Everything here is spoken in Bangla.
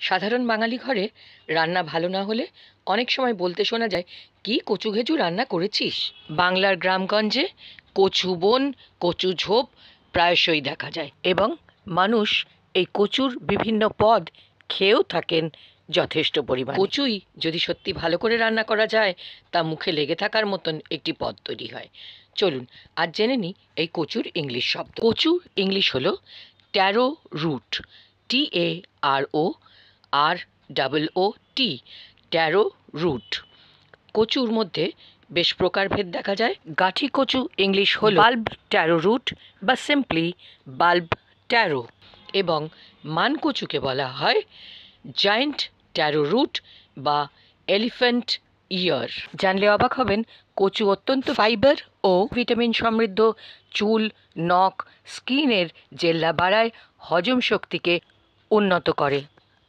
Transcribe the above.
সাধারণ বাঙালি ঘরে রান্না ভালো না হলে অনেক সময় বলতে শোনা যায়, কি কচু ঘেঁচু রান্না করেছিস। বাংলার গ্রামগঞ্জে কচু বন, কচু ঝোপ প্রায়শই দেখা যায় এবং মানুষ এই কচুর বিভিন্ন পদ খেয়েও থাকেন যথেষ্ট পরিমাণ। কচুই যদি সত্যি ভালো করে রান্না করা যায় তা মুখে লেগে থাকার মতন একটি পদ তৈরি হয়। চলুন আজ জেনে নিই এই কচুর ইংলিশ শব্দ। কচুর ইংলিশ হলো taro root, TAROROOT, taro root. কচুর মধ্যে বেশ প্রকারভেদ দেখা যায়। গাঠি কচু ইংলিশ হল বাল্ব ট্যারো রুট বা সিম্পলি বাল্ব ট্যারো, এবং মান কচুকে বলা হয় জায়েন্ট ট্যারো রুট বা এলিফ্যান্ট ইয়ার। জানলে অবাক হবেন, কচু অত্যন্ত ফাইবার ও ভিটামিন সমৃদ্ধ। চুল, নখ, স্কিনের জেল্লা বাড়ায়, হজম শক্তিকে উন্নত করে।